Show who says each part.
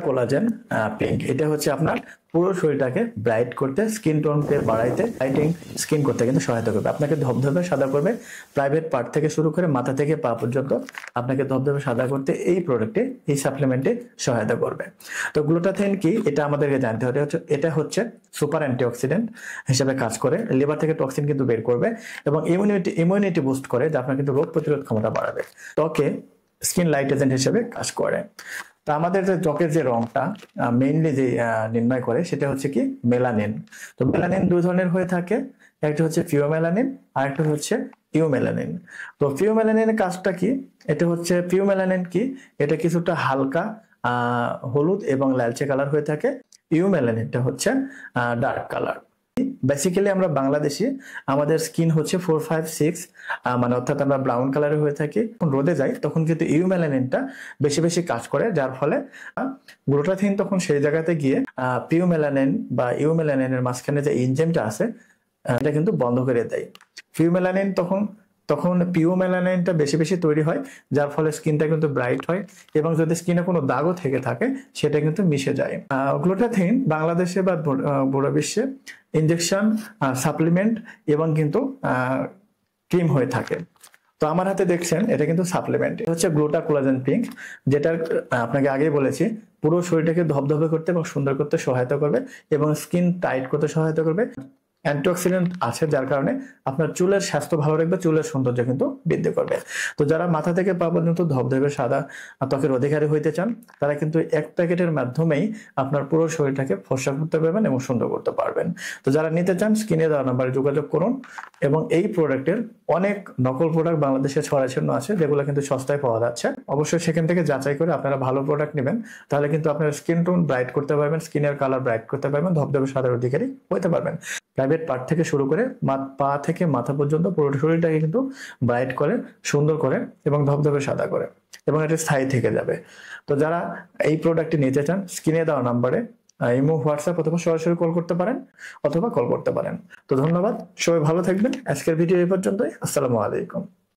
Speaker 1: Collagen pink, এটা হচ্ছে আপনার পুরো শরীরটাকে ব্রাইট করতে, স্কিন টোনকে বাড়াইতে, লাইটিং স্কিন করতে কিন্তু সহায়তা করবে। আপনাকে ধবধবে সাদা করবে, প্রাইভেট পার্ট থেকে শুরু করে মাথা থেকে পা পর্যন্ত আপনাকে ধবধবে সাদা করতে এই প্রোডাক্টে, এই সাপ্লিমেন্টে সহায়তা করবে। তো গ্লুটাথিন কি, এটা আমাদেরকে জানতে হবে। এটা হচ্ছে সুপার অ্যান্টিঅক্সিডেন্ট হিসেবে কাজ করে, লিভার থেকে টক্সিন কিন্তু বের করবে এবং ইমিউনিটি বুস্ট করে, যা আপনার কিন্তু রোগ প্রতিরোধ ক্ষমতা বাড়াবে। ত্বকে স্কিন লাইট এজেন্ট হিসেবে কাজ করে। তা আমাদের যে ত্বকের যে রংটা মেইনলি যে নির্ণয় করে সেটা হচ্ছে কি মেলানিন। তো মেলানিন দুই ধরনের হয়ে থাকে, একটা হচ্ছে ফিওমেলানিন আর একটা হচ্ছে ইউমেলানিন। তো ফিওমেলানিনের কাজটা কি, এটা হচ্ছে ফিওমেলানিন কি, এটা কিছুটা হালকা হলুদ এবং লালচে কালার হয়ে থাকে। ইউমেলানিনটা হচ্ছে ডার্ক কালার। বেসিক্যালি আমরা বাংলাদেশি, আমাদের স্কিন হচ্ছে 4-5-6, মানে অর্থাৎ আমরা ব্রাউন কালারে হয়ে থাকি। রোদে যাই তখন কিন্তু ইউমেলানিনটা বেশি বেশি কাজ করে, যার ফলে গ্লুটাথিন তখন সেই জায়গাতে গিয়ে পিউমেলানিন বা ইউমেলানিনের মাঝখানে যে এনজাইমটা আছে এটা কিন্তু বন্ধ করে দেয়। ফিউমেলানিন তখন পিউমেলানিনটা বেশি বেশি তৈরি হয়, যার ফলে স্কিনটা কিন্তু ব্রাইট হয় এবং যদি স্কিনে কোনো দাগও থেকে থাকে সেটা কিন্তু মিশে যায়। গ্লুটাথিন বাংলাদেশে বা পুরো বিশ্বে ইনজেকশন, সাপ্লিমেন্ট এবং কিন্তু ক্রিম হয়ে থাকে। তো আমার হাতে দেখছেন এটা কিন্তু সাপ্লিমেন্ট, এটা হচ্ছে গ্লুটা কোলাজেন পিঙ্ক, যেটা আপনাকে আগেই বলেছি পুরো শরীরটাকে ধবধবে করতে এবং সুন্দর করতে সহায়তা করবে এবং স্কিন টাইট করতে সহায়তা করবে। অ্যান্টিঅক্সিডেন্ট আছে, যার কারণে আপনার চুলের স্বাস্থ্য ভালো রাখবে, চুলের সৌন্দর্য কিন্তু বৃদ্ধি করবে। তো যারা মাথা থেকে পা পর্যন্ত ধবধবে সাদা ত্বকের অধিকারী হইতে চান, তারা কিন্তু এক প্যাকেটের মাধ্যমেই আপনার পুরো শরীরটাকে ফর্সা করতে পারবেন এবং সুন্দর করতে পারবেন। তো যারা নিতে চান স্ক্রিনে দেওয়া নাম্বারে যোগাযোগ করুন। এবং এই প্রোডাক্টের অনেক নকল প্রোডাক্ট বাংলাদেশে ছড়াছড়ি আছে, যেগুলো কিন্তু সস্তায় পাওয়া যাচ্ছে। অবশ্যই সেখান থেকে যাচাই করে আপনারা ভালো প্রোডাক্ট নেবেন, তাহলে কিন্তু আপনার স্কিন টোন ব্রাইট করতে পারবেন, স্কিনের কালার ব্রাইট করতে পারবেন, ধবধবে সাদার অধিকারী হতে পারবেন। প্রাইভেট পার্ট থেকে শুরু করে পা থেকে মাথা পর্যন্ত পুরো শরীরটাকে কিন্তু ব্রাইট করে, সুন্দর করে এবং ধবধবে সাদা করে, এবং এটা স্থায়ী থেকে যাবে। তো যারা এই প্রোডাক্টটি নিতে চান স্ক্রিনে দেওয়া নাম্বারে ইমো, হোয়াটসঅ্যাপ অথবা সরাসরি কল করতে পারেন অথবা কল করতে পারেন। তো ধন্যবাদ, সবাই ভালো থাকবেন। আজকের ভিডিও এই পর্যন্তই। আসসালামু আলাইকুম।